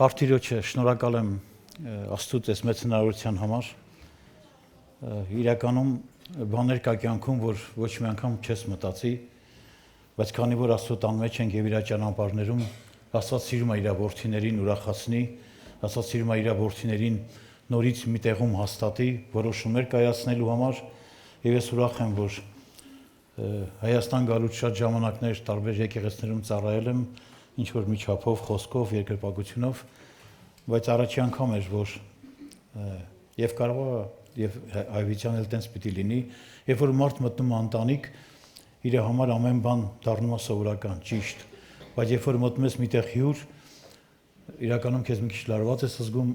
Պարտիրոջը շնորհակալ եմ Աստծուց այս մեծ հնարավորության համար։ Իրականում բաներ կա կյանքում, որ ոչ մի անգամ չես մտածի, բայց քանի որ Աստծո տան մեջ ենք եւ իր ճանապարհներում, Աստված սիրում է իր որդիներին ուրախացնի, Աստված սիրում է իր որդիներին նորից մի տեղում հաստատի, որոշումներ կայացնելու համար, եւ ես ուրախ եմ, որ Հայաստան գալուց շատ ժամանակներ տարբեր եկեղեցիներում ծառայել եմ, ինչ որ մի չափով, խոսքով, երկրպագությունով, բայց առաջի անգամ էր, որ եւ կարող է եւ հայվիցյան էլ տենց պիտի լինի, երբ որ մարդ մտնում է ընտանիք, իր համար ամեն բան դառնում է սովորական, ճիշտ, բայց երբ որ մտնում ես միտեղ հյուր, իրականում քեզ մի քիչ լարված ես զգում,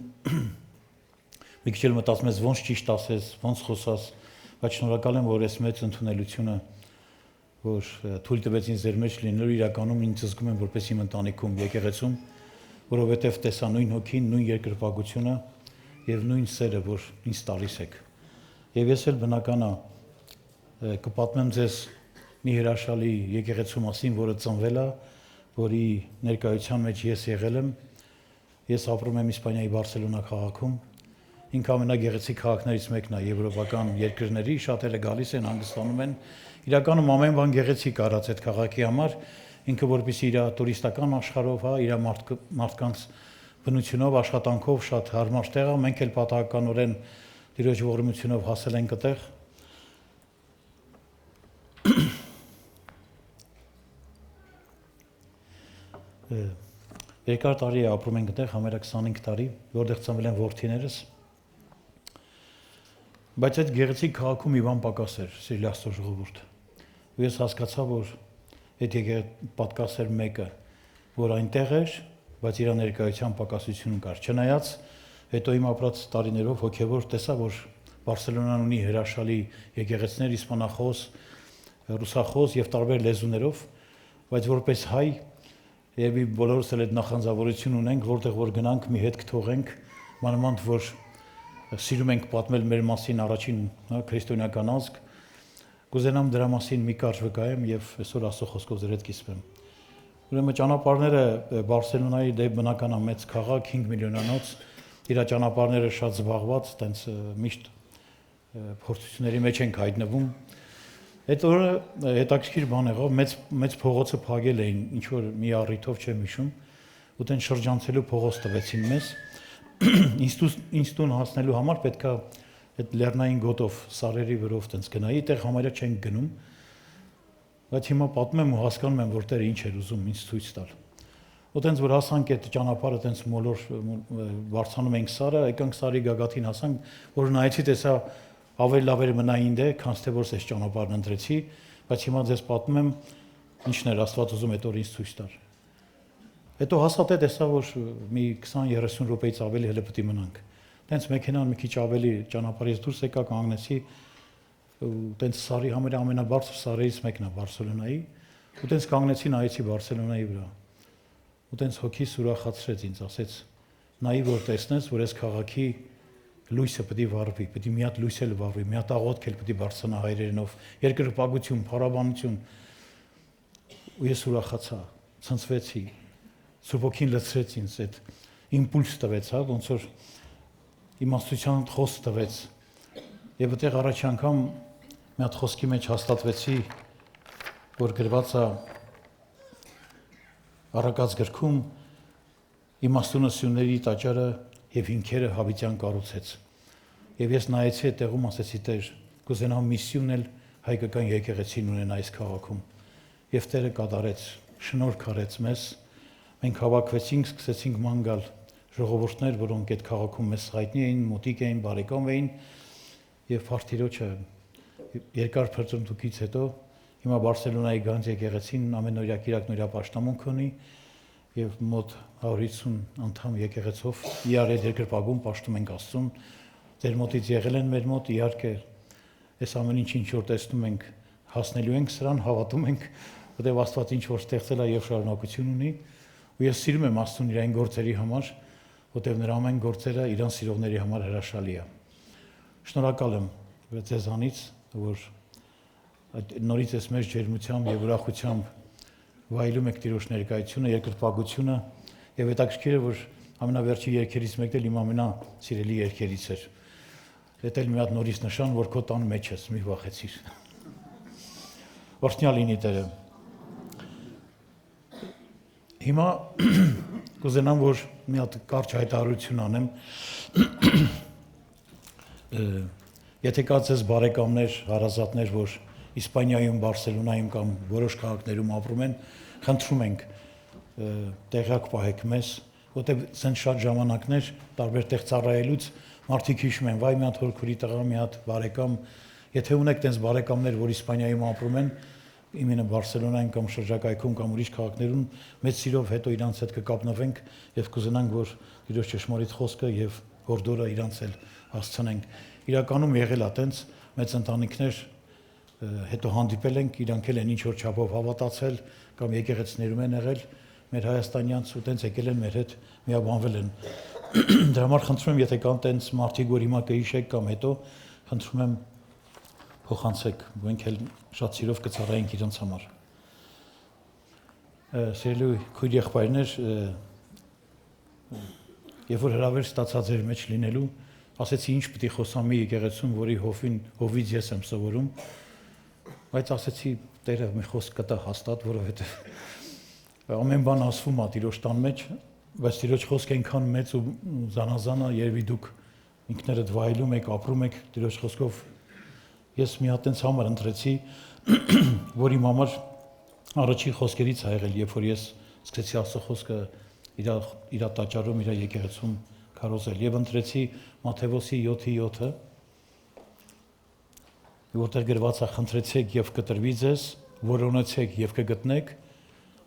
մի քիչ էլ մտածում ես ոնց ճիշտ ասես, ոնց խոսաս, բայց շնորհակալ եմ, որ այս մեծ ընդունելությունը որ թույլ տվեց ինձ ձեր մեջ լինելու, իրականում ինձ զգում եմ որպես իմ ընտանիքում, եկեղեցում, որովհետև տեսա նույն հոգին, նույն երկրպագությունը եւ նույն սերը, որ ինձ տալիս եք։ Եվ ես էլ բնական է կպատմեմ ձեզ մի հրաշալի եկեղեցու մասին, որը ծնվել է, որի ներկայության մեջ ես եղել եմ։ Ես ապրում եմ Իսպանիայի Բարսելոնա քաղաքում։ Ինքը ամենագեղեցիկ քաղաքներից մեկն է եվրոպական երկրների, շատերը գալիս են, հանգստանում են։ Իրականում ամեն բան գեղեցիկ արած այդ քաղաքի համար, ինքը որպեսզի իր տուրիստական աշխարհով, իր մարդկանց բնությունով, աշխատանքով շատ հարմար տեղ է, մենք էլ պատահականորեն Տիրոջ ողորմությունով հասել ենք այդտեղ։ Երկար տարի է ապրում ենք այդտեղ, համարյա 25 տարի, որտեղ ծնվել են որդիներս։ Բայց այդ գեղեցիկ քաղաքում մի բան պակաս էր, սիրելի Աստծո ժողովուրդ։ Ու ես հասկացա, որ այդ պատկաս էր մեկը, որ այնտեղ էր, բայց իր ներկայության պակասություն կար։ Չնայած հետո իմ ապրած տարիներով հոգևոր տեսա, որ Բարսելոնան ունի հրաշալի եկեղեցիներ, իսպանախոս, ռուսախոս եւ տարբեր լեզուներով, բայց որպես հայ եւ բոլորս էլ այդ նախանձավորություն ունենք, որտեղ որ գնանք մի հետ կթողենք, մանավանդ որ սիրում ենք պատմել մեր մասին առաջին քրիստոնեական ազգ, կուզենամ դրա մասին մի կարճ վկայեմ եւ այսօր Աստծո խոսքով ձեր հետ կիսվեմ։ Ուրեմն ճանապարհները Բարսելոնայի դեպ բնական է մեծ քաղաք, 5 միլիոնանոց, իր ճանապարհները շատ զբաղված, տենց միշտ փորձությունների մեջ ենք հայտնվում։ Այդ օրը հետաքրքիր բան եղավ, մեծ փողոցը փակել էին, ինչ որ մի առիթով չեմ հիշում, ու տենց շրջանցելու փողոց տվեցին մեզ։ Ինձ տուն հասնելու համար պետքա այդ լեռնային գոտով սարերի վրով տենց գնայի, այդտեղ համարյա չենք գնում, բայց հիմա պատմեմ ու հասկանում եմ, որ Տերը ինչ էր ուզում ինձ ցույց տալ։ Ու տենց որ հասանք այդ ճանապարհը տենց մոլոր բարձանում ենք սարը, եկանք սարի գագաթին հասանք, որ նայեցի տեսա ավելի լավ էր մնային դե, քան թե որ այս ճանապարհն ընտրեցի, բայց հիմա ձեզ պատմում եմ ինչն էր Աստված ուզում այդ օր ինձ ցույց տալ։ Հետո հասա տեսա, որ մի 20-30 րոպեից ավելի հələ պետք է մնանք։ Տենց մեքենան մի քիչ ավելի ճանապարհից դուրս եկա, կանգնեցի, ու տենց սարի համարյա ամենաբարձր սարերից մեկն է Բարսելոնայի, ու տենց կանգնեցի, նայեցի Բարսելոնայի վրա։ Ու տենց հոգիս ուրախացրեց ինձ, ասեց. «Նայի որ տեսնես, որ այս քաղաքի լույսը պետք է վառվի, պետք է մի հատ լույս էլ վառվի, մի հատ աղոթք էլ պետք է բարձրանա հայրենով, երկրպագություն, փառաբանություն»։ Ու ես ուրախացա, ցնցվեցի, Սուրբ Հոգին լցրեց ինձ, այդ իմպուլս տվեց, ոնց որ իմաստության խոսք տվեց։ Եվ այդտեղ առաջի անգամ մի հատ խոսքի մեջ հաստատվեցի, որ գրված է Առակաց գրքում իմաստունը սյունների տաճարը եւ հիմքերը հավիտյան կառուցեց։ Եվ ես նայեցի այդ տեղում, ասեցի Տեր, կուզենամ միսիոն էլ հայկական եկեղեցին ունենա այս քաղաքում։ Եվ Տերը կատարեց, շնորհք արեց մեզ։ Մենք հավաքվեցինք, սկսեցինք ման գալ ժողովուրդներ, որոնք այդ քաղաքում մեզ հայտնի էին, մոտիկ էին, բարեկամ էին, եւ Փարթիրոջը երկար փրկությունից հետո հիմա Բարսելոնայի Գանձ եկեղեցին ամենօրյա կիրակնօրյա պաշտամունք ունի եւ մոտ 150 անդամ եկեղեցով իրար այդ երկրպագում պաշտում ենք Աստծուն։ Ձեր մոտից եղել են մեր մոտ, իհարկե այս ամեն ինչ որ տեսնում ենք, հասնելու ենք սրան, հավատում ենք, որտեղ Աստված ինչ որ ստեղծել է եւ շարունակություն ունի։ Ու ես սիրում եմ Աստծուն իր այն գործերի համար, որտեղ նրա ամեն գործերը իրան սիրողների համար հրաշալի է։ Շնորհակալ եմ ձեզանից, որ նորից ես մեր ջերմությամբ եւ ուրախությամբ վայելում եք Տիրոջ ներկայությունը, երկրպագությունը եւ հետաքրքիր է, որ ամենավերջի երգերից մեկն էլ իմ ամենասիրելի երգերից էր։ Դա էլ մի հատ նորից նշան, որ քո տան մեջ ես, մի վախեցիր։ Օրհնյալ լինի Տերը։ Հիմա կուզենամ, որ մի հատ կարճ հայտարարություն անեմ։ Եթե կա ձեզ բարեկամներ, հարազատներ, որ Իսպանիայում, Բարսելոնայում կամ որոշ քաղաքներում ապրում են, խնդրում ենք տեղյակ պահեք մեզ, որտեղ ցեն շատ ժամանակներ տարբեր տեղ ծառայելուց մարդիկ հիշում են, վայ մի հատ հորքուրի տղա, մի հատ բարեկամ, եթե ունեք տենց բարեկամներ, որ Իսպանիայում ապրում են, իմենը Բարսելոնայում կամ շրջակայքում կամ ուրիշ քաղաքներում, մեծ սիրով հետո իրանց հետ կկապնվենք եւ կուզենանք, որ Տիրոջ ճշմարիտ խոսքը եւ հորդորը իրանց էլ հասցնենք։ Իրականում եղել է տենց մեծ ընտանիքներ հետո հանդիպել ենք, իրանք էլ են ինչ որ չափով հավատացել կամ եկեղեցիներում են եղել, մեր հայաստանյանց ու տենց եկել են մեր հետ միաբանվել են։ Դրա համար խնդրում եմ, եթե կան տենց մարդիկ, որ հիմա կհիշեք կամ հետո, խնդրում եմ փոխանցեք, մենք էլ շատ սիրով կծառայենք իրենց համար։ Սիրելի քույր եղբայրներ, երբ որ հրավեր ստացա ձեր մեջ լինելու, ասեցի ինչ պիտի խոսամ մի եկեղեցում, որի հովից ես եմ սովորում, բայց ասեցի Տերը մի խոսք կտա հաստատ, որովհետև ամեն բան ասվում է Տիրոջ տան մեջ, բայց Տիրոջ խոսքը այնքան մեծ ու զանազան է, երևի դուք ինքներդ վայելում եք, ապրում եք Տիրոջ խոսքով։ Ես մի հատ տենց համար ընտրեցի, որ իմ համար առաջի խոսքերից ա եղել, երբ որ ես սկսեցի Աստծո խոսքը իր տաճարում, իր եկեղեցում քարոզել եւ ընտրեցի Մատթեոս 7:7-ը, որտեղ գրված է խնդրեցեք եւ կտրվի ձեզ, որոնեցեք եւ կգտնեք,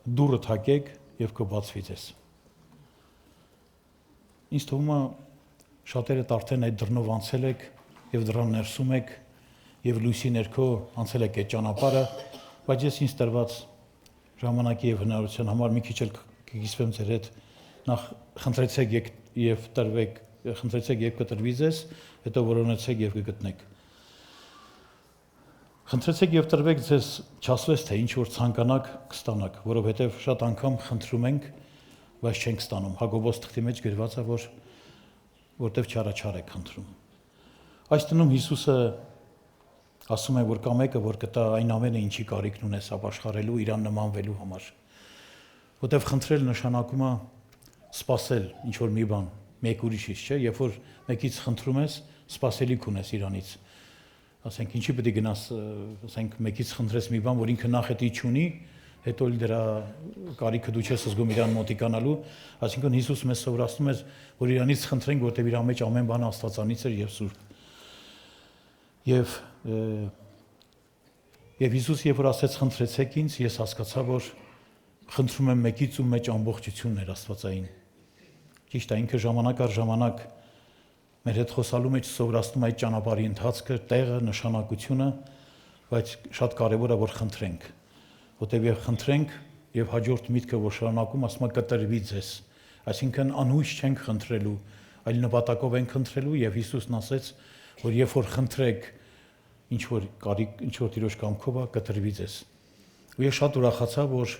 դուռը թակեք եւ կբացվի ձեզ։ Ինձ թվում է շատերդ արդեն այդ դռնով անցել եք եւ դրան ներսում եք եւ լույսի ներքո անցել եք այդ ճանապարհը, բայց ես ինձ տրված ժամանակի եւ հնարավորության համար մի քիչ էլ կգիսվեմ ձեր հետ, նախ խնդրեցեք եւ տրվեք, խնդրեցեք եւ կտրվի ձեզ, հետո որոնեցեք եւ կգտնեք։ Խնդրեցեք եւ տրվեք ձեզ չասվեց թե ինչ որ ցանկանաք կստանաք, որովհետեւ շատ անգամ խնդրում ենք, բայց չենք ստանում։ Հակոբոս թղթի մեջ գրված է, որտեւ չարաչար եք խնդրում։ Այս տնում Հիսուսը ասում է, որ կա մեկը, որ կտա այն ամենը, ինչի կարիքն ունես ապաշխարելու, իրան նմանվելու համար։ Որտեւ խնդրել նշանակում է սпасել ինչ որ մի բան, մեկ ուրիշից, չէ՞, երբ որ մեկից խնդրում ես, սпасելիք ունես իրանից։ Ասենք ինչի պետք է գնաս, ասենք մեկից խնդրես մի բան, որ ինքը նախ էտի չունի, հետո էլ դրա կարիքը դու չես զգում իրան մոտիկանալու, այսինքն Հիսուս մեզ սովորացնում է, որ իրանից խնդրենք, որտեղ իր մեջ ամեն բան Աստվածանից է եւ սուրբ։ Եվ Հիսուս երբ որ ասեց խնդրեցեք ինձ, ես հասկացա, որ խնդրում եմ մեկից ու մեջ ամբողջությունն էր Աստվածային։ Ճիշտ է, ինքը ժամանակ առ ժամանակ մեր հետ խոսալու մեջ սովորացնում այդ ճանապարհի ընթացքը, տեղը, նշանակությունը, բայց շատ կարևոր է որ խնդրենք, որտեղ եւ խնդրենք եւ հաջորդ միտքը որ շարունակում ասում է կտրվի ձեզ, այսինքն անհույս չենք խնդրելու, այլ նպատակով ենք խնդրելու եւ Հիսուսն ասեց, որ երբ որ խնդրեք ինչ որ կարիք, ինչ որ Տիրոջ կամքով է կտրվի ձեզ։ Ու ես շատ ուրախացա, որ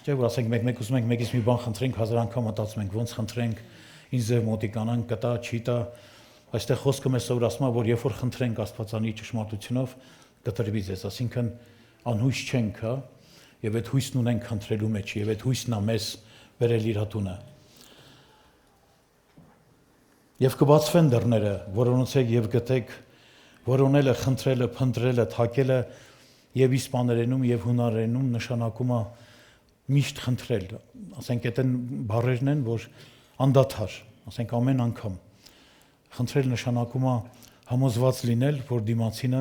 չէ՞ որ ասենք մեկ ուզում ենք մեկից մի բան խնդրենք, հազար անգամ մտածում ենք ոնց խնդրենք, ինչ ձև մոտիկանանք, կտա, չի տա, այստեղ խոսքը մեզ սովորացնում է, որ երբ որ խնդրենք Աստվածանի ճշմարտությունով կտրվի ձեզ, ասինքն անհույս չենք, հա, եւ այդ հույսն ունենք խնդրելու մեջ, եւ այդ հույսն է մեզ վերել իր հատունը։ Եվ կբացվեն դռները, որոնցեք եւ գտեք, որոնելը, խնդրելը, փնտրելը, թակելը եւ իսպաներենում եւ հունարենում նշանակում է միշտ խնդրել, ասենք այդ բառերն են, որ անդադար, ասենք ամեն անգամ խնդրել նշանակում է համոզված լինել, որ դիմացինը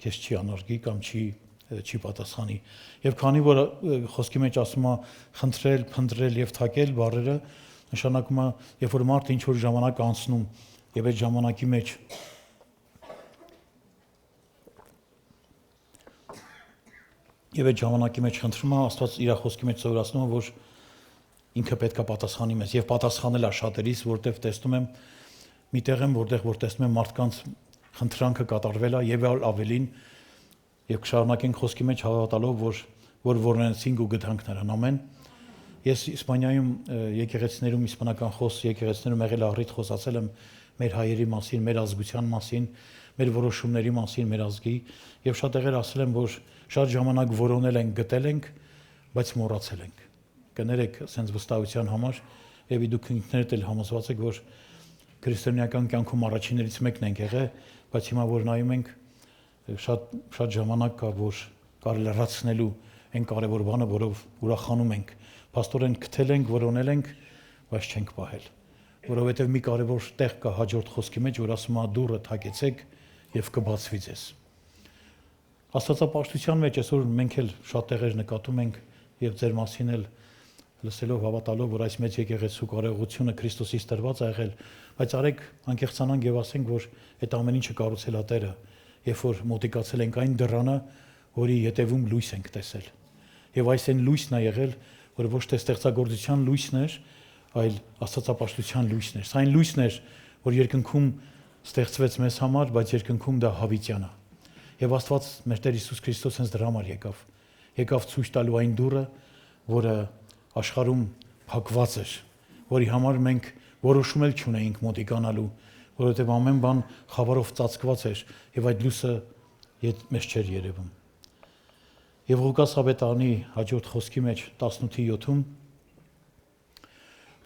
քեզ չի անարգի կամ չի պատասխանի։ Եվ քանի որ խոսքի մեջ ասում է խնդրել, փնտրել եւ թակել բառերը, նշանակում է, երբ որ մարդը ինչ որ ժամանակ անցնում եւ այդ ժամանակի մեջ խնդրում է, Աստված իր խոսքի մեջ սովորացնում է, որ ինքը պետք է պատասխանի մեզ եւ պատասխանել է շատերիս, որտեղ տեսնում եմ մի տեղ եմ, որտեղ տեսնում եմ մարդկանց խնդրանքը կատարվել է եւ ավելին եւ կշարունակենք խոսքի մեջ հավատալով, որ որոնեցինք ու գտանք նրան ամեն, Ես Իսպանիայում եկեղեցիներում իսպանական խոս եկեղեցիներում եղել առիթ խոսացել եմ մեր հայերի մասին, մեր ազգության մասին, մեր որոշումների մասին, մեր ազգի եւ շատ եղեր ասել եմ, որ շատ ժամանակ որոնել ենք, գտել ենք, բայց մոռացել ենք։ Կներեք ասենց վստահության համար եւ դուք ինքներդ էլ համոզված եք, որ քրիստոնեական կյանքում առաջիններից մեկն ենք եղել, բայց հիմա որ նայում ենք շատ ժամանակ կա, որ կարելի լրացնելու այն կարևոր բանը, որով ուրախանում ենք։ Պաստորեն գտել ենք, որոնել ենք, բայց չենք պահել։ Որովհետև մի կարևոր տեղ կա հաջորդ խոսքի մեջ, որ ասում է դուռը թակեցեք եւ կբացվի ձեզ։ Աստվածապաշտության մեջ այսօր մենք էլ շատ տեղեր նկատում ենք եւ ձեր մասին էլ լսելով հավատալով, որ այս մեծ եկեղեցու կարողությունը Քրիստոսից տրված է եղել, բայց արեք անկեղծանանք եւ ասենք, որ այդ ամեն ինչը կառուցել է Տերը, երբ որ մոտիկացել ենք այն դռանը, որի յետևում լույս ենք տեսել։ Եվ այս այն լույսն է եղել, որ ոչ թե ստեղծագործության լույսն էր, այլ աստվածապաշտության լույսն էր։ Սա այն լույսն էր, որ երկնքում ստեղծվեց մեզ համար, բայց երկնքում դա հավիտյան է։ Եվ Աստված մեր Տեր Հիսուս Քրիստոս հենց դրա համար եկավ ցույց տալու այն դուռը, որը աշխարհում փակված էր, որի համար մենք որոշում էլ չունեինք մոտիկանալու, որովհետև ամեն բան խավարով ծածկված էր եւ այդ լույսը մեզ չէր երևում։ Եվ Ղուկաս ավետարանի հաջորդ խոսքի մեջ 18:7-ում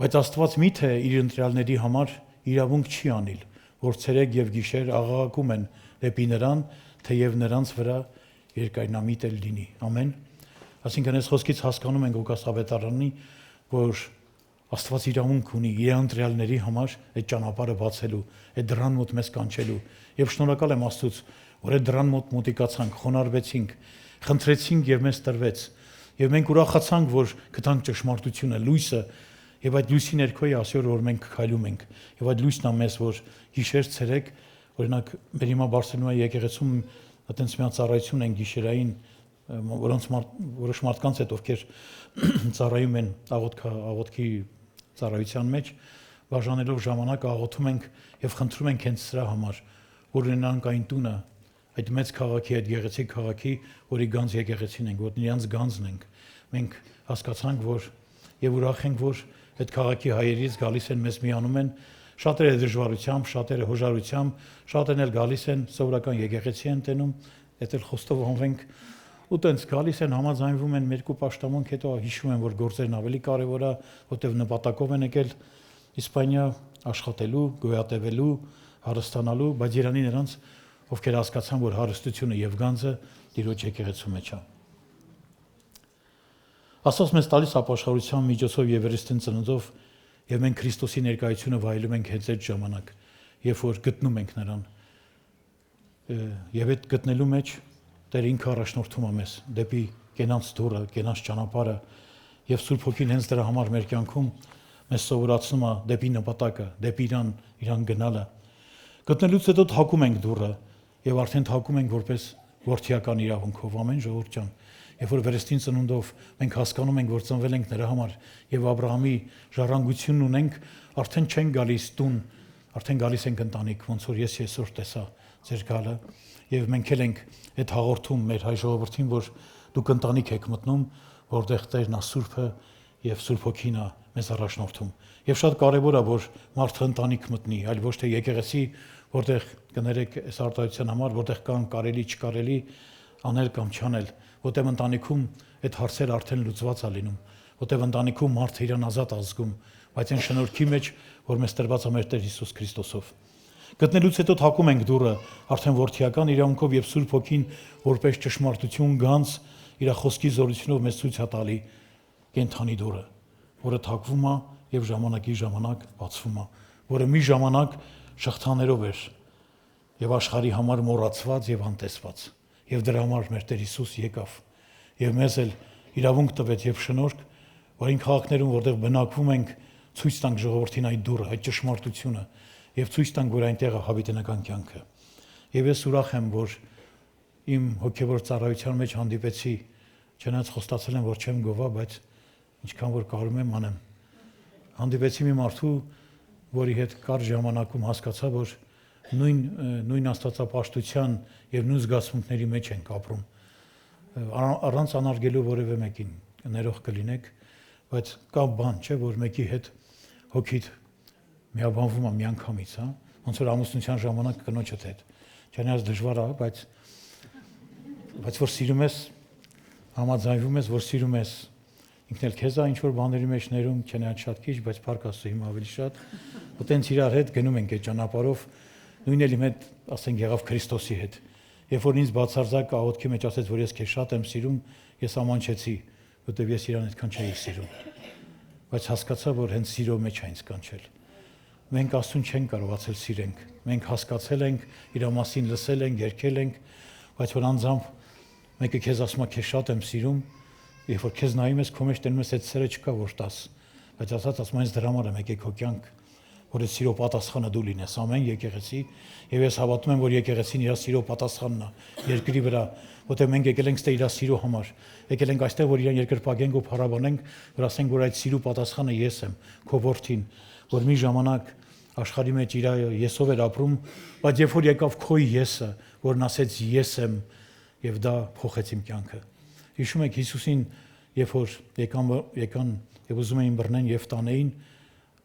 բայց Աստված միթե իր ընտրյալների համար իրավունք չի անիլ, որ ցերեկ եւ գիշեր աղաղակում են դեպի նրան, թեև նրանց վրա երկայնամիտ էլ լինի։ Ամեն։ Այսինքն այս խոսքից հասկանում ենք Ղուկաս ավետարանի, որ Աստված իրավունք ունի իր ընտրյալների համար այդ ճանապարհը բացելու, այդ դռան մոտ մեզ կանչելու։ Եվ շնորհակալ եմ Աստծուց, որ այդ դռան մոտ մոտիկացանք, խոնարհվեցինք, խնդրեցինք եւ մեզ տրվեց։ Եվ մենք ուրախացանք, որ գտանք ճշմարտությունը, լույսը, եւ այդ լույսի ներքո է այսօր որ մենք քայլում ենք։ Եվ այդ լույսն է մեզ, որ գիշեր ցերեկ, օրինակ մեր հիմա Բարսելոնայի եկեղեցում այտենց մի ծառայություն են գիշերային, որոնց որոշ մարդկանց հետ ովքեր ծառայում են աղոթքի ծառայության մեջ, բաժանելով ժամանակ աղոթում ենք եւ խնդրում ենք հենց սրա համար, որ ունենանք այն տունը, այդ մեծ քաղաքի, այդ գեղեցիկ քաղաքի, որի գանձ եկեղեցին ենք, որ նրանց գանձն ենք։ Մենք հասկացանք, որ եւ ուրախ ենք, որ այդ քաղաքի հայերից գալիս են մեզ միանում են, շատերը դժվարությամբ, շատերը հոժարությամբ, շատերն էլ գալիս են սովորական եկեղեցի են տենում, դա էլ խոստով անվենք ու տենց գալիս են համաձայնվում են երկու պաշտամունք, հետո հիշում են, որ գործերն ավելի կարևոր է, որտեղ նպատակով են եկել Իսպանիա աշխատելու, գոյատևելու, հարստանալու, բայց Երանի նրանց, ովքեր հասկացան, որ հարստությունը եւ գանձը Տիրոջ եկեղեցու մեջ է։ Աստված մեզ տալիս ապաշխարության միջոցով եւ վերստին ծննդով եւ մենք Քրիստոսի ներկայությունը վայելում ենք հենց այդ ժամանակ, երբ որ գտնում ենք նրան։ Եվ այդ գտնելու մեջ Տերը ինքը առաջնորդում է մեզ դեպի կենաց դուռը, կենաց ճանապարհը եւ Սուրբ Հոգին հենց դրա համար մեր կյանքում մեզ սովորացնում է դեպի նպատակը, դեպի իրան գնալը։ Գտնելուց հետո թակում ենք դուռը եւ արդեն թակում ենք որպես որդիական իրավունքով, ամեն ժողովուրդ ջան։ Երբ որ վերստին ծնունդով մենք հասկանում ենք, որ ծնվել ենք նրա համար եւ Աբրահամի ժառանգությունն ունենք, արդեն չենք գալիս տուն, արդեն գալիս ենք ընտանիք, ոնց որ ես այսօր տեսա ձեր գալը եւ մենք էլ ենք այդ հաղորդում մեր հայ ժողովրդին, որ դուք ընտանիք եք մտնում, որտեղ Տերն է Սուրբը եւ Սուրբ Հոգին է մեզ առաջնորդում։ Եվ շատ կարեւոր է, որ մարդը ընտանիք մտնի, այլ ոչ թե եկեղեցի, որտեղ կներեք այս արտահայտության համար, որտեղ կան կարելի, չկարելի անել կամ չանել, որտեղ ընտանիքում այդ հարցերը արդեն լուծված է լինում, որտեղ ընտանիքում մարդը իրան ազատ ազգում, բայց այն շնորհքի մեջ, որ մեզ տրված է մեր Տեր Հիսուս Քրիստոսով։ Գտնելուց հետո թակում ենք դուռը արդեն որդիական իրավունքով եւ Սուրբ Հոգին որպես ճշմարտություն գանձ իր խոսքի զորությունով մեզ ցույց է տալի կենթանի դուռը, որը թակվում է եւ ժամանակի ժամանակ բացվում է, որը մի ժամանակ շղթաներով էր եւ աշխարհի համար մոռացված եւ անտեսված։ Եվ դրա համար մեր Տեր Հիսուս եկավ եւ մեզ էլ իրավունք տվեց եւ շնորհք, որ այն քաղաքներում, որտեղ բնակվում ենք, ցույց տանք ժողովրդին այդ դուռը, այդ ճշմարտությունը եւ ցույց տանք, որ այնտեղ է հավիտենական կյանքը։ Եվ ես ուրախ եմ, որ իմ հոգեվոր ծառայության մեջ հանդիպեցի, չնայած խոստացել եմ, որ չեմ գովա, բայց ինչքան որ կարում եմ անեմ։ Հանդիպեցի մի մարդու, որի հետ կար ժամանակում հասկացա, որ նույն աստվածապաշտության եւ նույն զգացմունքների մեջ ենք ապրում։ Առանց անարգելու որևէ մեկին ներող կլինեք, բայց կա բան, չէ, որ մեկի հետ հոգիդ միաբանվում է միանգամից, հա, ոնց որ ամուսնության ժամանակ կնոջդ հետ։ Չնայած դժվար է, բայց որ սիրում ես, համաձայնվում ես, որ սիրում ես, ինքն էլ քեզ է ինչ որ բաների մեջ ներում, չնայած շատ քիչ, բայց փառք Աստծո հիմա ավելի շատ, ու տենց իրար հետ գնում ենք այդ ճանապարհով, նույնն էլ իմ հետ, ասենք, եղավ Քրիստոսի հետ։ Երբ որ ինձ բացարձակ աղոթքի մեջ ասեց, որ ես քեզ շատ եմ սիրում, ես ամանչեցի, որտեվ ես իրան այդքան չէի սիրում։ Բայց հասկացա, որ հենց սիրո մեջ է ինձ կանչել։ Մենք Աստծուն չենք կարողացել սիրենք։ Մենք հասկացել ենք, իր մասին լսել ենք, երգել ենք, բայց որ անձամբ մեկը քեզ ասում է, քեզ շատ եմ սիրում, երբ որ քեզ նայում ես, քո մեջ տենում ես այդ սերը չկա որ տաս։ Բայց ասում ես դրա համար եմ եկեք քո կյանք, որ այդ սիրո պատասխանը դու լինես, ամեն եկեղեցի, եւ ես հավատում եմ, որ եկեղեցին իր սիրո պատասխանն է երկրի վրա, որտեղ մենք եկել ենք ստե իր սիրո համար, եկել ենք այստեղ, որ իրան երկրպագենք ու փառաբանենք, որ ասենք, որ այդ սիրո պատասխանը ես եմ, քո որդին, որ մի ժամանակ աշխարհի մեջ իր եսով էր ապրում, բայց երբ որ եկավ քո եսը, որն ասեց ես եմ, եւ դա փոխեց իմ կյանքը։ Հիշում եք Հիսուսին, երբ որ եկան եւ ուզում էին բռնեն եւ տանեին,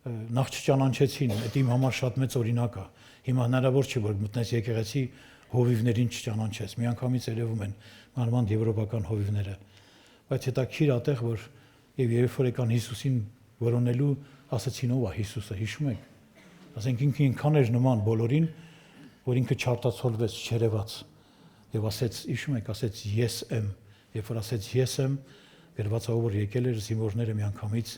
նախ չճանաչեցին, դա իմ համար շատ մեծ օրինակ է։ Հիմա հնարավոր չէ, որ մտնես եկեղեցի հովիվներին չճանաչես։ Միանգամից երևում են մանավանդ եվրոպական հովիվները։ Բայց հետաքրիր ատեղ, որ եւ երբ որ եկան Հիսուսին որոնելու, ասացին ով է Հիսուսը, հիշում եք։ Ասենք ինքը ինքան էր նման բոլորին, որ ինքը չարտացոլվեց, չերևաց։ Եվ ասեց, հիշում եք, ասեց ես եմ։ Երբ որ ասեց ես եմ, գրված ով որ եկել էր զինվորները միանգամից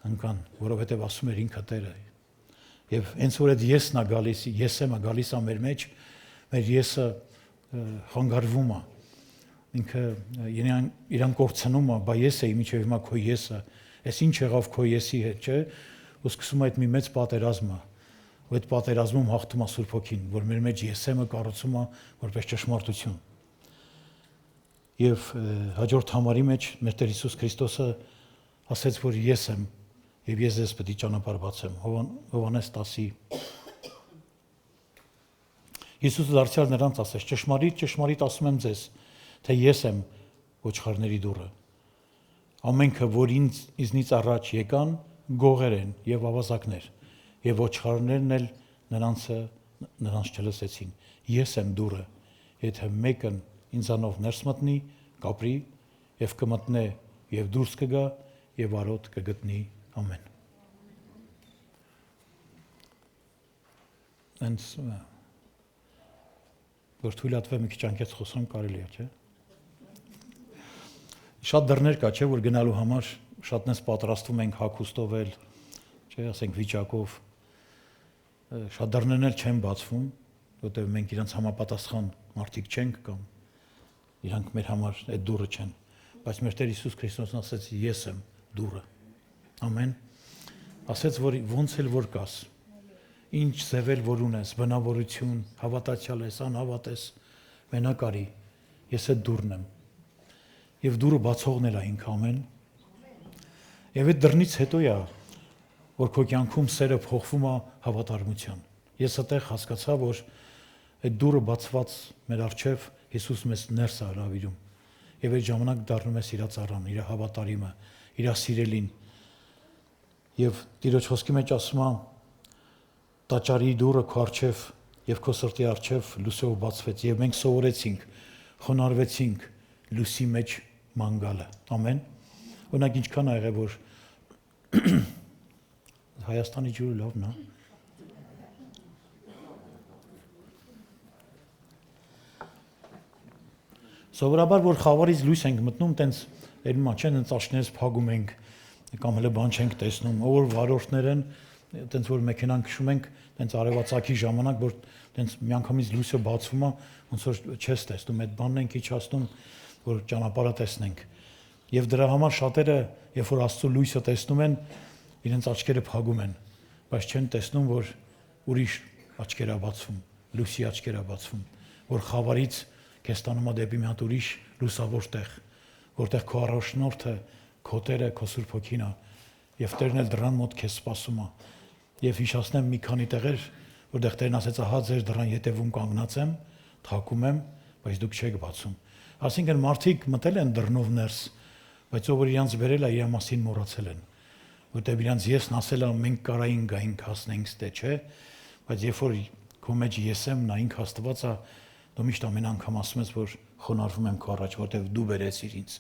ընկան, որովհետև ասում էր ինքը Տերը։ Եվ հենց որ այդ եսն է գալիս, ես եմ գալիս է մեր մեջ, մեր եսը խանգարվում է։ Ինքը իրան կորցնում է, բա ես էի միջև հիմա քո եսը, այս ինչ եղավ քո եսի հետ, չէ՞։ Ու սկսում է այդ մի մեծ պատերազմ է։ Ու այդ պատերազմում հաղթում է Սուրբ Հոգին, որ մեր մեջ եսեմը կառուցում է որպես ճշմարտություն։ Եվ հաջորդ համարի մեջ մեր Տեր Հիսուս Քրիստոսը ասեց, որ ես եմ եւ ես ձեզ պետք է ճանապարհ բացեմ։ Հովհաննես 10-ի Հիսուսը դարձյալ նրանց ասեց. ճշմարիտ, ճշմարիտ ասում եմ ձեզ, թե ես եմ ոչխարների դուռը։ Ամենքը, որ ինձնից առաջ եկան, գողեր են եւ ավազակներ, եւ ոչխարներն էլ նրանց չլսեցին։ Ես եմ դուռը, եթե մեկն ինձանով ներս մտնի, կապրի եւ կմտնե եւ դուրս կգա եւ արոտ կգտնի։ Ամեն։ Անց որ թույլատվեմ մի քիչ անկեղծ խոսեմ կարելի է, չէ՞։ Շատ դռներ կա, չէ՞, որ գնալու համար շատնես պատրաստվում ենք հագուստով էլ, չէ՞, ասենք վիճակով։ Շատ դռներն էլ չեն բացվում, որտեղ մենք իրանց համապատասխան մարդիկ չենք կամ իրանք մեր համար այդ դուռը չեն, բայց մեր Տեր Հիսուս Քրիստոսն ասեց ես եմ դուռը։ Ամեն։ Ասեց, որ ոնց էլ որ կաս, ինչ ձևել որ ունես, բնավորություն, հավատացյալ ես, անհավատ ես, մենակ արի, ես այդ դուռն եմ։ Եվ դուռը բացողն էլ է ինքը, ամեն։ Եվ այդ դռնից հետո է, որ քո կյանքում սերը փոխվում է հավատարմության։ Ես այդտեղ հասկացա, որ այդ դուռը բացված մեր առջև Հիսուս մեզ ներս է հրավիրում։ Եվ այդ ժամանակ դառնում ես իր ծառան, իր հավատարիմը, իր սիրելին։ Եվ Տիրոջ խոսքի մեջ ասում է. տաճարի դուռը քո առջև եւ քո սրտի առջև լույսով բացվեց եւ մենք սովորեցինք, խոնարհվեցինք լույսի մեջ ման գալը։ Ամեն։ Օրինակ ինչքան ա եղել որ Հայաստանի ջուրը լավն է։ Սովորաբար որ խավարից լույս ենք մտնում, տենց երբ չեն տենց աշներս փագում ենք կամ հələ բան չենք տեսնում, ով որ վարորդներ են, տենց որ մեքենան քշում ենք, տենց արևածագի ժամանակ, որ տենց միանգամից լույսը բացվում է, ոնց որ չես տեսնում, այդ բանն ենք իջացնում, որ ճանապարհը տեսնենք։ Եվ դրա համար շատերը, երբ որ Աստծո լույսը տեսնում են, իրենց աչքերը փագում են, բայց չեն տեսնում, որ ուրիշ աչքեր է բացվում, լույսի աչքեր է բացվում, որ խավարից քեզ տանում է դեպի մի հատ ուրիշ լուսավոր տեղ, որտեղ քո առաջնորդը, քո Տերը, քո Սուրբ Հոգին է, եւ Տերն էլ դռան մոտ քեզ սպասում է։ Եվ հիշացնեմ մի քանի տեղեր, որտեղ Տերն ասեց, ահա ձեր դռան ետևում կանգնած եմ, թակում եմ, բայց դուք չեք բացում։ Այսինքն մարդիկ մտել են դռնով ներս, բայց ով որ իրանց բերել է, իր մասին մոռացել են, որտեղ իրանց եսն ասել է մենք կարային գայինք հասնենք ստե, չէ, բայց երբ որ քո մեջ ես եմ, նա ինքը Աստված է, դու միշտ ամեն անգամ ասում ես, որ խոնարհվում եմ քո առաջ, որտեղ դու բերեցիր ինձ,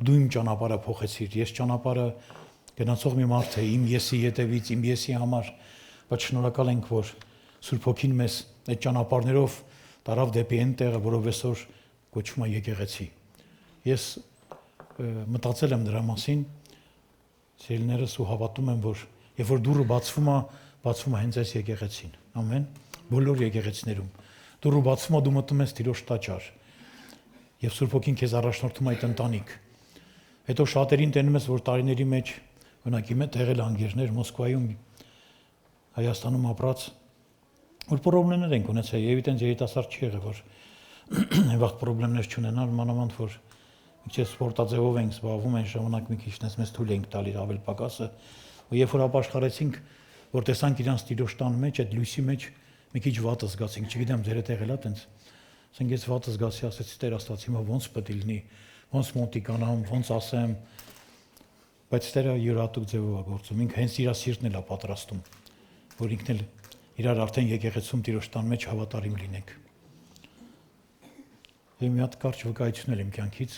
դու իմ ճանապարհը փոխեցիր, ես ճանապարհը գնացող մի մարդ եմ, իմ եսի ետևից, իմ եսի համար, բայց շնորհակալ ենք, որ Սուրբ Հոգին մեզ այդ ճանապարհներով տարավ դեպի այն տեղը, որով այսօր կոչվում է եկեղեցի։ Ես մտածել եմ դրա մասին, սիրելիներս, ու հավատում եմ, որ երբ որ դուռը բացվում է հենց այս եկեղեցին։ Ամեն, բոլոր եկեղեցիներում դուռը բացվում է, դու մտնում ես Տիրոջ տաճար։ Եվ Սուրբ Հոգին քեզ առաջնորդում է այդ ընտանիք։ Հետո շատերին տենում ես, որ տարիների մեջ օրինակ իմ հետ եղել անգերներ Մոսկվայում, Հայաստանում ապրած, որ խնդիրներ են ունեցել, եւ այդտենց երիտասարդ չի եղել, որ այն վաղ խնդիրներ չունենալ, մանավանդ որ մի քիչ սպորտաձևով ենք զբաղվում, այն ժամանակ մի քիչ մեզ թույլ ենք տալի ավել պակասը, ու երբ որ ապաշխարեցինք, որ տեսանք իրանց Տիրոջ տան մեջ, այդ լույսի մեջ մի քիչ վատ զգացինք, չգիտեմ ձեր հետ եղել է տենց, ասենք ես վատ զգացի, ասեցի Տեր Աստված, հիմա ոնց պետք է լինի, ոնց մոտիկանամ, ոնց ասեմ, բայց Տերը յուրատուկ ձևով է գործում, ինքը հենց իր սիրտն էլ է պատրաստում, որ ինքն էլ իրար արդեն եկեղեցում Տիրոջ տան մեջ հավատարիմ լինենք։ Եվ մի հատ կարճ վկայություն եմ կյանքից։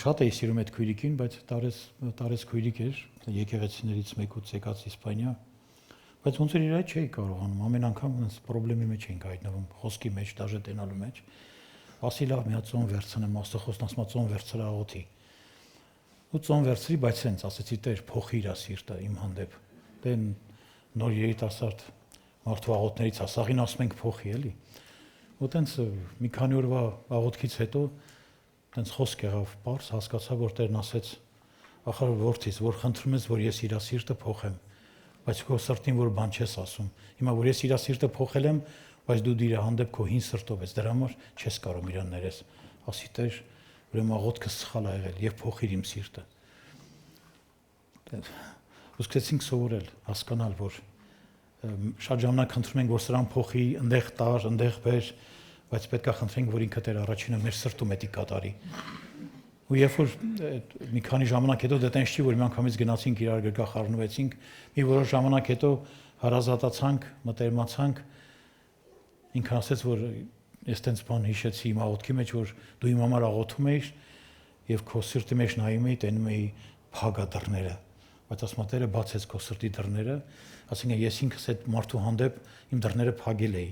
Շատ էի սիրում այդ քույրիկին, բայց տարեց քույրիկ էր, եկեղեցիներից մեկուց եկած Իսպանիա, բայց ոնց էր իր այդ չէի կարողանում, ամեն անգամ այնպես խնդրի մեջ էինք հայտնվում, խոսքի մեջ, դաժե տենալու մեջ։ Ասի լավ, մի հատ ծոն վերցնեմ, Աստծո ասма ծոն վերցրա աղոթի։ Ու ծոն վերցրի, բայց հենց ասեցի Տեր, փոխի իր սիրտը իմ հանդեպ։ Դե նոր երիտասարդ մարդու աղոթներից ասաղին ասում ենք փոխի, էլի։ Ու տենց մի քանի օրվա աղոթքից հետո տենց խոսք եղավ, բարձ հասկացա, որ Տերն ասեց, ախր որդիս, որ խնդրում ես, որ ես իր սիրտը փոխեմ, բայց քո սրտին որ բան չես ասում։ Հիմա որ ես իր սիրտը փոխել եմ, բայց դու իր հանդեպ քո հին սրտով ես, դրա համար չես կարող իրան ներես։ Ասի Տեր, ուրեմն աղոթքը սխալ ա եղել եւ փոխիր իմ սիրտը։ Ուսկեցինք սովորել, հասկանալ, որ շատ ժամանակ խնդրում ենք, որ սրան փոխի, այնտեղ տար, այնտեղ բեր, բայց պետք է խնդրենք, որ ինքը Տեր առաջինը մեր սրտում էդի կատարի։ Ու երբ որ մի քանի ժամանակ հետո դա տենց չի, որ մի անգամից գնացինք իրար գրկա խառնվեցինք, մի որոշ ժամանակ հետո հարազատացանք, մտերմացանք, ինքն ասեց, որ ես տենց բան հիշեցի իմ աղոթքի մեջ, որ դու իմ համար աղոթում էիր եւ քո սրտի մեջ նայում էի, տենում էի փագա դռները, բայց ասма Տերը բացեց քո սրտի դռները, ասենք ես ինքս այդ մարդու հանդեպ իմ դռները փագել էի,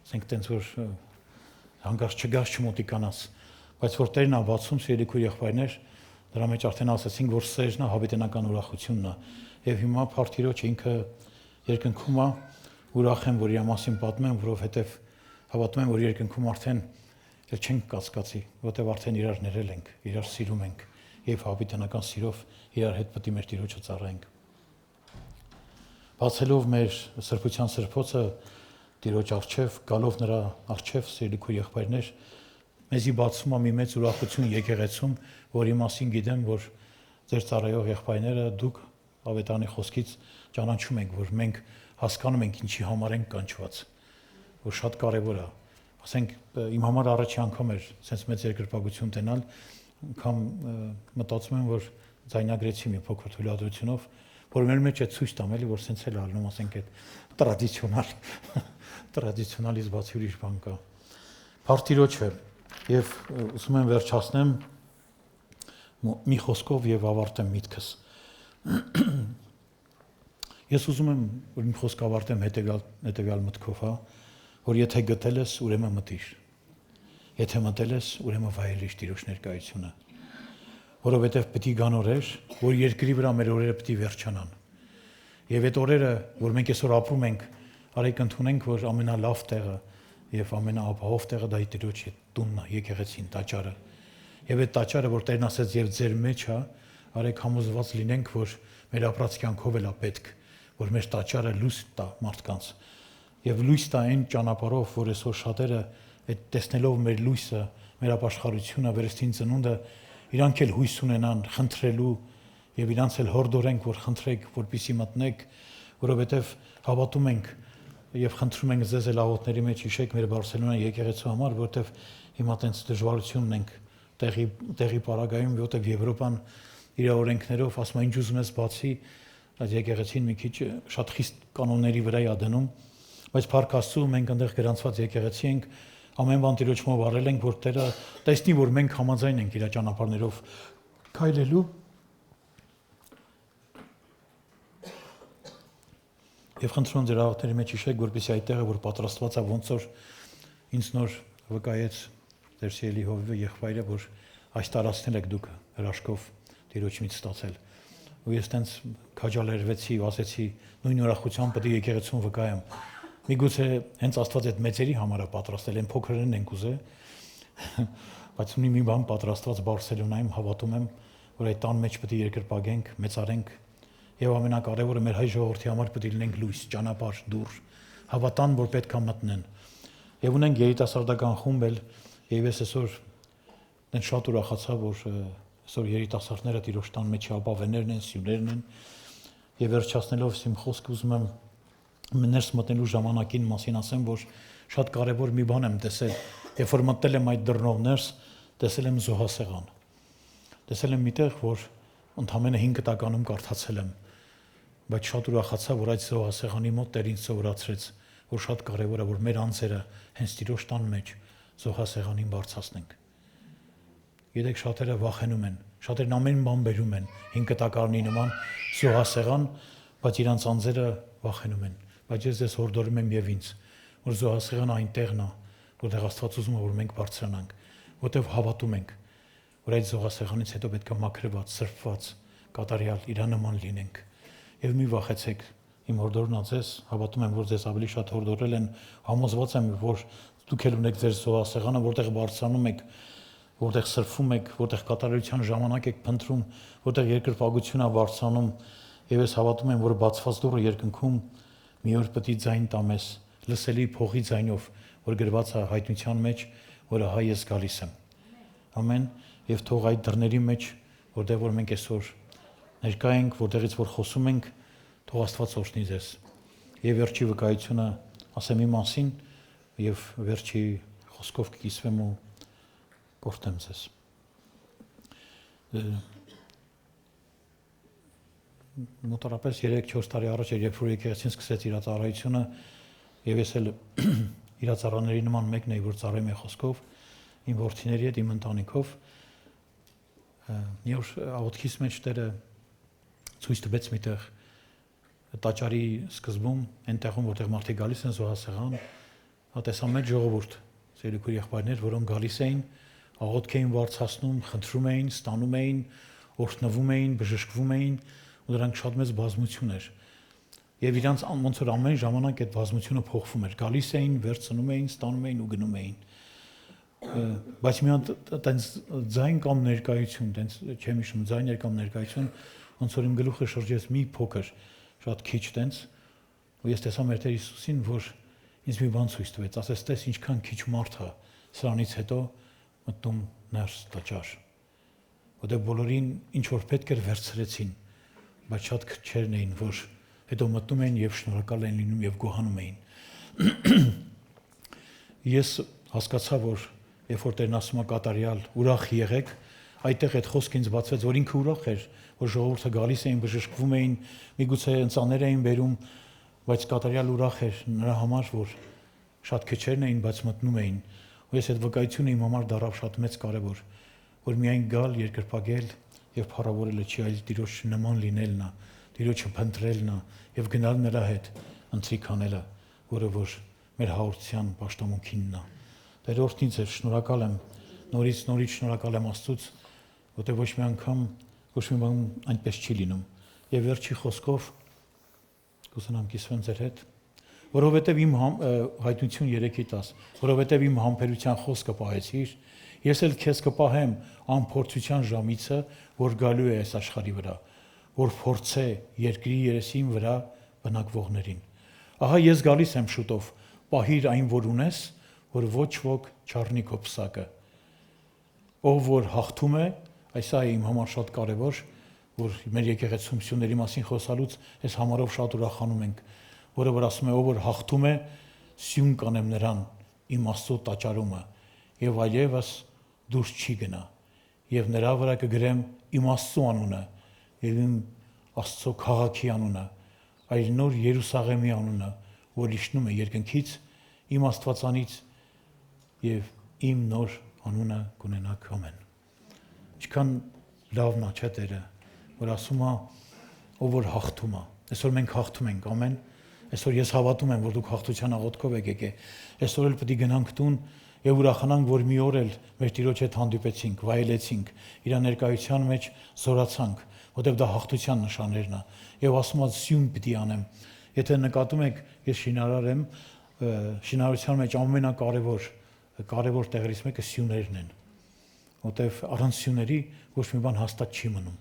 ասենք տենց որ հանգարց չգաս չմոտիկանաս, բայց որ Տերն է բացում, սիրելի քույր եղբայրներ, դրա մեջ արդեն ասացինք, որ սերն է, հավիտենական ուրախությունն է, եւ հիմա Փարթիրոջ ինքը երկնքում է, ուրախ եմ, որ իր մասին պատմեմ, որովհետեւ հավատում եմ, որ երկնքում արդեն չենք կասկածի, որովհետեւ արդեն իրար ներել ենք, իրար սիրում ենք եւ հավիտենական սիրով իրար հետ պետք է մեր Տիրոջը ծառայենք։ Բացելով մեր սրբության սրբոցը Տիրոջ առջև, գալով նրա առջև, սիրելի քույր եղբայրներ, մեզի բացում է մի մեծ ուրախություն եկեղեցում, որի մասին գիտեմ, որ ձեր ծառայող եղբայրները դուք ավետարանի խոսքից ճանաչում եք, որ մենք հասկանում ենք ինչի համար ենք կանչված, որ շատ կարևոր է։ Ասենք իմ համար առաջի անգամ էր sense մեծ երկրպագություն տենալ, անգամ մտածում եմ, որ ձայնագրեցի մի փոքր թույլատրությունով, որ մեր մեջ է ցույց տամ, էլի որ sense էլ ալնում, ասենք այդ տրադիցիոնալից բացի ուրիշ բան կա։ Փարթիրոջը եւ ուզում եմ վերջացնեմ մի խոսքով եւ ավարտեմ միտքս։ Ես ուզում եմ որ մի խոսք ավարտեմ հետեւյալ մտքով, հա, որ եթե գտել ես, ուրեմն մտիր։ Եթե մտել ես, ուրեմն վայելիր Տիրոջ ներկայությունը։ Որովհետև պետք է գան օրեր, որ երկրի վրա մեր օրերը պետք է վերջանան։ Եվ այդ օրերը, որ մենք այսօր ապրում ենք, արեք ընդունենք, որ ամենալավ տեղը եւ ամենաապահով տեղը դա Տիրոջ տունն է, եկեղեցին, տաճարը։ Եվ այդ տաճարը, որ Տերն ասեց եւ ձեր մեջ է, արեք համոզված լինենք, որ մեր ապրած կյանքով էլ է պետք, որ մեր տաճարը լույս տա մարդկանց։ Եվ լույս տա այն ճանապարհով, որ այսօր շատերը այդ տեսնելով մեր լույսը, մեր ապաշխարությունը, վերստին ծնունդը, իրանք էլ հույս ունենան խնդրելու եւ իրանք էլ հորդորենք, որ խնդրեք, որպեսզի մտնեք, որովհետեւ հավատում ենք եւ խնդրում ենք ձեզ էլ աղոթների մեջ հիշեք մեր Բարսելոնա եկեղեցու համար, որովհետեւ հիմա տենց դժվարություն ունենք տեղի պարագայում, որտեղ Եվրոպան իր օրենքներով ասում է ինչ ուզում ես բացի, այդ եկեղեցին մի քիչ շատ խիստ կանոնների վրա է դնում, բայց Փառք Աստծո մենք այնտեղ գրանցված եկեղեցի ենք, ամեն բան Տիրոջով արել ենք, որ Տերը տեսնի, որ մենք համաձայն ենք իր ճանապարհներով քայլելու։ Եվ խնդրում եմ ձեր աղբների մեջ հիշեք, որպեսզի այդ տեղը, որ պատրաստված է, ոնց որ ինձ նոր վկայեց Տեր Սիրելի Հովիվը եղբայրը, որ այս տարածքներ եք դուք հրաշքով Տիրոջից ստացել։ Ու ես տենց քաջալերվեցի, ասեցի նույն ուրախությամբ պետք է եկեղեցուն վկայեմ։ Միգուցե հենց Աստված այդ մեծերի համար է պատրաստել, այն փոքրերն ենք ուզե, բայց ունի մի բան պատրաստված Բարսելոնայում, հավատում եմ, որ այդ տան մեջ պետք է երկրպագենք, մեծարենք, եւ ամենակարևորը մեր հայ ժողովրդի համար պետք է լինենք լույս, ճանապարհ, դուռ, հավատան, որ պետք է մտնեն։ Եվ ունենք երիտասարդական խումբ էլ, եւ ես այսօր դեն շատ ուրախացա, որ այսօր երիտասարդները Տիրոջ տան մեջ ապավեներն են, սյուներն են, եւ վերջացնելով իմ խոսքը ուզում եմ ներս մտնելու ժամանակին մասին ասեմ, որ շատ կարևոր մի բան եմ տեսել, երբ որ մտել եմ այդ դռնով ներս, տեսել եմ զոհասեղան։ Տեսել եմ միտեղ, որ ընդամենը 5 տականում կարդացել եմ, բայց շատ ուրախացա, որ այդ զոհասեղանի մոտ Տեր ինձ սովորացրեց, որ շատ կարևոր է, որ մեր անձերը հենց Տիրոջ տան մեջ զոհասեղանին բարձրացնենք։ Գիտեք, շատերը վախենում են, շատերն ամեն բան բերում են 5 տակարանի նման զոհասեղան, բայց իրանց անձերը վախենում են։ Բայց ես ձեզ հորդորում եմ եւ ինձ, որ զոհասեղանը այնտեղն է, որտեղ Աստված ուզում է, որ մենք բարձրանանք, որտեղ հավատում ենք, որ այդ զոհասեղանից հետո պետք է մաքրված, սրբված, կատարյալ իրանման լինենք։ Եվ մի վախեցեք, իմ հորդորն ածես, հավատում եմ, որ ձեզ ավելի շատ հորդորել են, համոզված եմ, որ դուք էլ ունեք ձեր զոհասեղանը, որտեղ բարձրանում եք, որտեղ սրբում եք, որտեղ կատարելության ժամանակ եք փնտրում, որտեղ երկրպագություն է բարձրանում, եւ ես հավատում եմ, որ բացված դուռը երկնքում մի օր պետք է ձայն տա մեզ, լսելի փողի ձայնով, որ գրված է հայտնության մեջ, որը հայ ես գալիս եմ։ Ամեն, եւ թող այդ դռների մեջ, որտեղ որ մենք այսօր ներկա ենք, որտեղից որ խոսում ենք, թող Աստված օրհնի ձեզ։ Եվ վերջի վկայությունը ասեմ իմ մասին, եւ վերջի խոսքով կիսվեմ ու կորտեմ ձեզ։ Մոտավորապես 3-4 տարի առաջ երբ որ եկեղեցին սկսեց իր ծառայությունը, եւ ես էլ իր ծառաների նման մեկն էի, որ ծառայում է խոսքով, իմ որդիների հետ, իմ ընտանիքով, մի օր աղոթքիս մեջ Տերը ցույց տվեց միտեղ տաճարի սկզբում, այնտեղում որտեղ մարդիկ գալիս են զոհասեղան, տեսա մեծ ժողովուրդ, սերուքուր եղբայրներ, որոնք գալիս էին, աղոթք էին բարձրացնում, խնդրում էին, ստանում էին, օրհնվում էին, բժշկվում էին, ու դրանք շատ մեծ բազմություն էր։ Եվ իրանց ոնց որ ամեն ժամանակ այդ բազմությունը փոխվում էր, գալիս էին, վերցնում էին, ստանում էին ու գնում էին։ Բայց մի հատ տենց ձայն կամ ներկայություն, տենց չեմ հիշում, ձայն կամ ներկայություն, ոնց որ իմ գլուխը շրջեց մի փոքր, շատ քիչ տենց, ու ես տեսա մեր Տեր Հիսուսին, որ ինձ մի բան ցույց տվեց, ասես տես ինչքան քիչ մարդ է սրանից հետո մտնում ներս տաճար, որտեղ բոլորին ինչ որ պետք էր վերցրեցին, բայց շատ քչերն էին, որ հետո մտնում էին եւ շնորհակալ էին լինում եւ գոհանում էին։ Ես հասկացա, որ երբ որ Տերն ասում է կատարյալ, ուրախ եղեք, այդտեղ այդ խոսքը ինձ բացվեց, որ ինքը ուրախ էր, որ ժողովուրդը գալիս էին, բժշկվում էին, միգուցե ընծաներ էին բերում, բայց կատարյալ ուրախ էր նրա համար, որ շատ քչերն էին, բայց մտնում էին։ Ու ես այդ վկայությունը իմ համար դառավ շատ մեծ կարևոր, որ միայն գալ, երկրպագել եւ փառավորելը չի, այլ Տիրոջ նման լինելն է, Տիրոջը փնտրելն է եւ գնալ նրա հետ, ընթրիք անելը, որը որ մեր հաղորդության պաշտամունքինն է։ Տեր օրհնի ձեզ, շնորհակալ եմ, նորից շնորհակալ եմ Աստծուց, որտեղ ոչ մի անգամ ոչ մի բան այնպես չի լինում։ Եվ վերջի խոսքով կուզենամ կիսվեմ ձեր հետ, որովհետև իմ հայտնություն 3:10, որովհետև իմ համբերության խոսքը պահեցիր, ես էլ քեզ կպահեմ անփորձության ժամիցը, որ գալու է այս աշխարհի վրա, որ փորձե երկրի երեսին վրա բնակվողներին։ Ահա ես գալիս եմ շուտով, պահիր այն, որ ունես, որ ոչ ոք չառնի քո պսակը։ Ով որ հաղթում է, այսա է իմ համար շատ կարևոր, որ մեր եկեղեցում սյուների մասին խոսալուց այս համարով շատ ուրախանում ենք, որը որ ասում է, ով որ հաղթում է, սյուն կանեմ նրան իմ Աստծո տաճարումը, եւ այլևս դուրս չի գնա։ եւ նրա վրա կգրեմ իմ Աստծո անունը եւ իմ Աստծո քաղաքի անունը, այլ նոր Երուսաղեմի անունը, որ իջնում է երկնքից, իմ Աստվածանից եւ իմ նոր անունը կունենաք ամեն։ Ինչքան լավն է չէ Տերը, որ ասում է, ով որ հաղթում է։ Այսօր մենք հաղթում ենք, ամեն։ Այսօր ես հավատում եմ, որ դուք հաղթության աղոթքով եք եկել։ Այսօր էլ պետք է գնանք տուն եւ ուրախանանք, որ մի օր էլ մեր Տիրոջ հետ հանդիպեցինք, վայելեցինք, իր ներկայության մեջ զորացանք, որտեղ դա հաղթության նշաններն է։ Եվ ասում եմ, սյուն պիտի անեմ։ Եթե նկատում եք, ես շինարար եմ, շինարարության մեջ ամենակարևոր տեղերից մեկը սյուներն են, որտեղ առանց սյուների ոչ մի բան հաստատ չի մնում։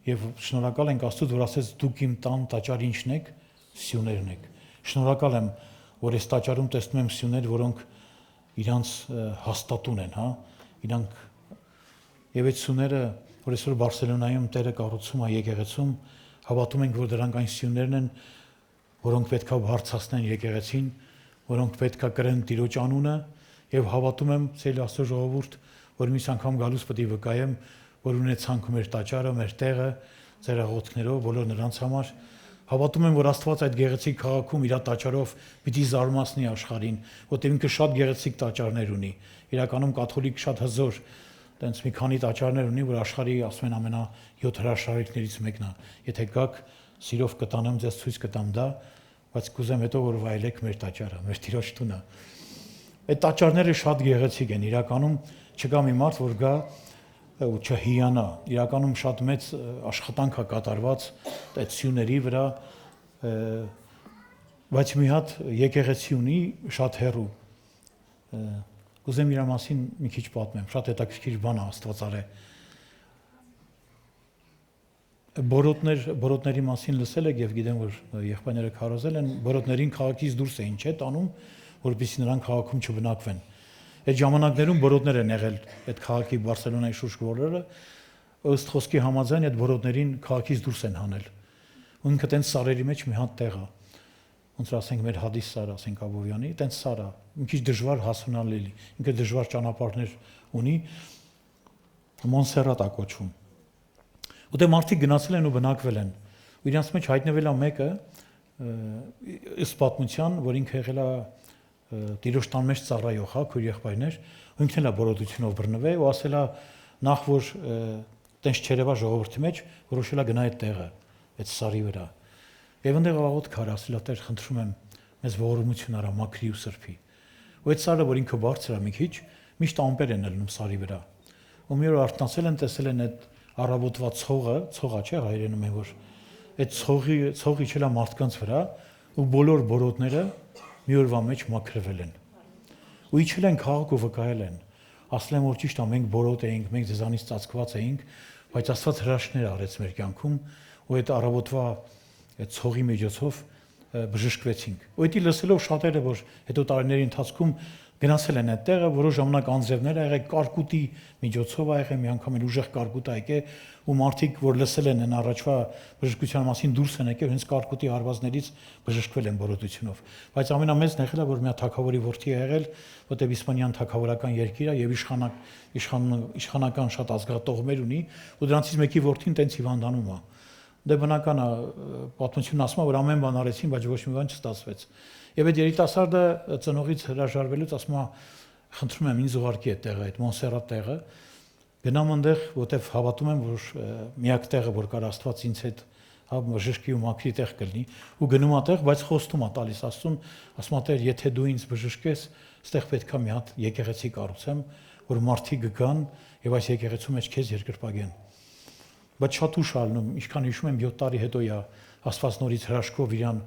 Եվ շնորհակալ ենք Աստծուց, որ ասեց դուք իմ տան տաճարը ինչն եք, սյուներն եք։ Շնորհակալ եմ, որ այս տաճարում տեսնում եմ սյուներ, որոնք իրանց հաստատուն են, հա, իրանք եւ այդ սյուները, որ այսօր Բարսելոնայում Տերը կառուցում է եկեղեցում, հավատում ենք, որ դրանք այն սյուներն են, որոնք պետքա բարձրացնեն եկեղեցին, որոնք պետքա կրեն Տիրոջ անունը եւ հավատում եմ ցել Աստծո ժողովուրդ, որ միս անգամ գալուց պետք է վկայեմ, որ ունեցանք մեր տաճարը, մեր տեղը, ձեր աղոթքներով, բոլոր նրանց համար։ Հավատում եմ, որ Աստված այդ գեղեցիկ քաղաքում իր տաճարով պիտի զարմացնի աշխարհին, որտեղ ինքը շատ գեղեցիկ տաճարներ ունի։ Իրականում կաթոլիկ շատ հզոր, տենց մի քանի տաճարներ ունի, որ աշխարհի ասում են ամենա 7 հրաշալիքներից մեկն է։ Եթե գաք, սիրով կտանեմ ձեզ ցույց կտամ դա, բայց կուզեմ հետո որ վայելեք մեր տաճարը, մեր Տիրոջ տունը։ Այդ տաճարները շատ գեղեցիկ են, իրականում չկա մի մարդ, որ գա ու չհիանա, իրականում շատ մեծ աշխատանք է կատարված այդ սյուների վրա, բայց մի հատ եկեղեցի ունի շատ հեռու, կուզեմ իր մասին մի քիչ պատմեմ, շատ հետաքրքիր բան է Աստված արել։ Բորոտների մասին լսել եք եւ գիտեմ, որ եղբայրները քարոզել են, բորոտներին քաղաքից դուրս էին չէ տանում, որպեսզի նրանք քաղաքում չբնակվեն։ Այդ ժամանակներում բորոտներ են եղել այդ քաղաքի Բարսելոնայի շուրջ բոլորը, ըստ խոսքի համաձայն այդ բորոտներին քաղաքից դուրս են հանել։ Ու ինքը տենց սարերի մեջ մի հատ տեղ է։ Ոնց որ ասենք մեր Հադիս սարը, ասենք Աբովյանի, տենց սար է, մի քիչ դժվար հասունալի, ինքը դժվար ճանապարհներ ունի, Մոնսերատ է կոչվում։ Որտեղ մարդիկ գնացել են ու բնակվել են։ Ու իրանց մեջ հայտնվել է մեկը, ըստ պատմության, որ ինքը եղել է Տիրոջ տան մեջ ծառայող, հա, քույր եղբայրներ, ու ինքն էլ է բորոտությունով բռնվել ու ասել է նախ որ տենց չերևա ժողովրդի մեջ, որոշել է գնա այդ տեղը, այդ սարի վրա։ Եվ այնտեղ աղոթք արել, ասել է Տեր, խնդրում եմ, մեզ ողորմություն արա մաքրի ու սրբի։ Ու այդ սարը, որ ինքը բարձր է մի քիչ, միշտ ամպեր են ելնում սարի վրա։ Ու մի օր արթնացել են, տեսել են այդ առավոտվա ցողը չէ, հայերենում են որ այդ ցողի իջել է մարդկանց վրա ու բոլոր բորոտները մի օրվա մեջ մաքրվել են։ Ու իջել են քաղաք ու վկայել են։ Ասել են որ ճիշտ է, մենք բորոտ էինք, մենք ձեզանից ծածկված էինք, բայց Աստված հրաշքներ արեց մեր կյանքում ու այդ առավոտվա այդ ցողի միջոցով բժշկվեցինք։ Ու դա լսելով շատերը որ հետո տարիների ընթացքում գնացել են այդ տեղը, որոշ ժամանակ անձրևներ ա եղել, կարկուտի միջոցով ա եղել, մի անգամ էլ ուժեղ կարկուտ ա եկել, ու մարդիկ որ լսել են առաջվա բժշկության մասին դուրս են եկել, հենց կարկուտի հարվածներից բժշկվել են բորոտությունով։ Բայց ամենամեծն եղել է որ մի հատ թագավորի որդի ա եղել, որտեղ Իսպանիան թագավորական երկիր է եւ իշխանական շատ ազգատողմեր ունի, ու դրանցից մեկի որդին տենց հիվանդանում է։ Դե բնական է պատմությունն ասում է որ ամեն բան արեցին, բայց ոչ մի բան չստացվեց։ Եվ այդ երիտասարդը ծնողից հրաժարվելուց ասում է խնդրում եմ ինձ ուղարկի այդ տեղը, այդ Մոնսերատ տեղը, գնամ այնտեղ, որտեվ հավատում եմ որ միակ տեղը որ կար Աստված ինձ հետ հա բժշկի ու մաքրի տեղ կլինի, ու գնում ատեղ, բայց խոստում է տալիս Աստծուն, ասում է Տեր, եթե դու ինձ բժշկես, այստեղ պետքա մի հատ եկեղեցի կառուցեմ, որ մարդիկ գան եւ այս եկեղեցու մեջ քեզ երկրպագեն։ Բայց շատ ուշ ալնում, ինչքան հիշում եմ 7 տարի հետո է Աստված նորից հրաշքով իրան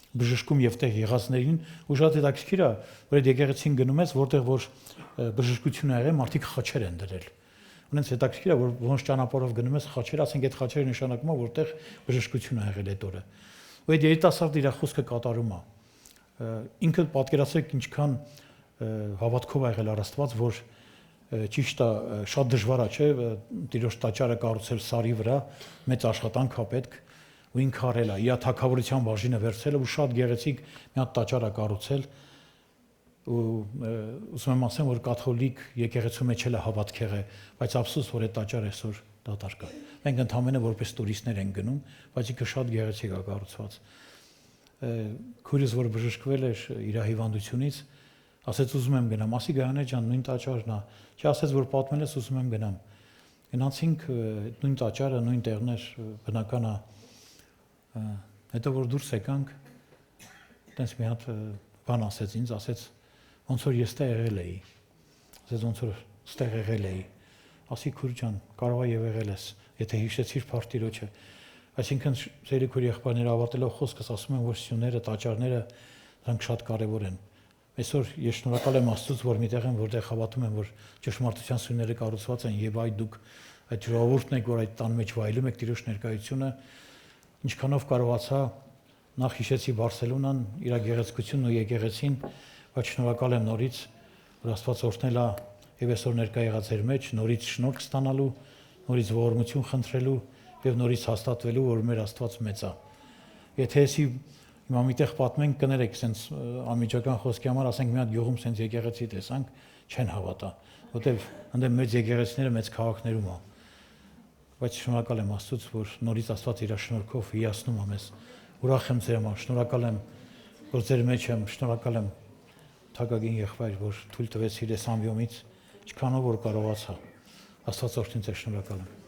բժշկում եւ տեղ եղածներին, ու շատ հետաքրքիր է, որ այդ եկեղեցին գնում ես, որտեղ որ բժշկություն ա եղել, մարդիկ խաչեր են դրել։ Ունենց հետաքրքիր է, որ ոնց ճանապարհով գնում ես խաչեր, ասենք այդ խաչերը նշանակում է, որտեղ բժշկություն ա եղել այդ օրը։ Ու այդ երիտասարդը իր խոսքը կատարում է։ Ինքը պատկերացրեք ինչքան հավատքով ա եղել առ Աստված, որ ճիշտ է, շատ դժվար է, չէ, Տիրոջ տաճարը կառուցել սարի վրա, մեծ աշխատանք է պետք, ու ինքը արել է, իր թագավորության բաժինը վերցել ու շատ գեղեցիկ մի հատ տաճար է կառուցել։ ու ուզում եմ ասեմ, որ կաթոլիկ եկեղեցու մեջ էլ է հավատքեղը, բայց ափսոս, որ այդ տաճարը այսօր դատարկ է։ Մենք ընդհանրապես որպես տուրիստներ ենք գնում, բայց ինքը շատ գեղեցիկ է կառուցված։ Քույրս, որ բժշկվել էր իր հիվանդությունից, ասեց ուզում եմ գնամ, ասի Գայանե ջան, նույն տաճարն է։ Չի ասեց, որ պատմել ես, ուզում եմ գնամ։ Գնացինք նույն տաճարը, նույն տեղն էր, բնական է։ Հետո որ դուրս եկանք, տենց մի հատ բան ասեց ինձ, ասեց ոնց որ ես տեղ եղել էի։ Ասեց ոնց որ ստեղ եղել էի։ Ասի քույր ջան, կարող է եւ եղել ես, եթե հիշեցիր Փարթիրոջը։ Այսինքն ծերի քույր եղբայրները ավարտելով խոսքս ասում են, որ սյուները, տաճարները դրանք շատ կարեւոր են։ Այսօր ես շնորհակալ եմ Աստծուց, որ միտեղ եմ, որտեղ հավատում եմ, որ ճշմարտության սյուները կառուցված են եւ այ դուք այդ ժողովուրդն եք, որ այդ տան մեջ վայելում եք Տիրոջ ներկայությունը, ինչքանով կարողացա նախ հիշեցի Բարսելոնան, իր գեղեցկությունն ու եկեղեցին, բայց շնորհակալ եմ նորից, որ Աստված օրհնել է եւ այսօր ներկա եղած ձեր մեջ, նորից շնորհք ստանալու, նորից ողորմություն խնդրելու եւ նորից հաստատվելու, որ մեր Աստված մեծ է։ Եթե էսի հիմա միտեղ պատմենք, կներեք, sense անմիջական խոսքի համար, ասենք մի հատ գյուղում sense եկեղեցի տեսանք, չեն հավատա, որտեվ այնտեղ մեծ եկեղեցիները մեծ քաղաքներում է։ Բայց շնորհակալ եմ Աստծուց, որ նորից Աստված իր շնորհքով հիացնում է մեզ։ Ուրախ եմ ձեր համար, շնորհակալ եմ, որ ձեր մեջ եմ, շնորհակալ եմ թագագին եղբայր, որ թույլ տվեցիր այս ամբիոմից, ինչքանով որ կարողացա։ Աստված օրհնի ձեզ, շնորհակալ եմ։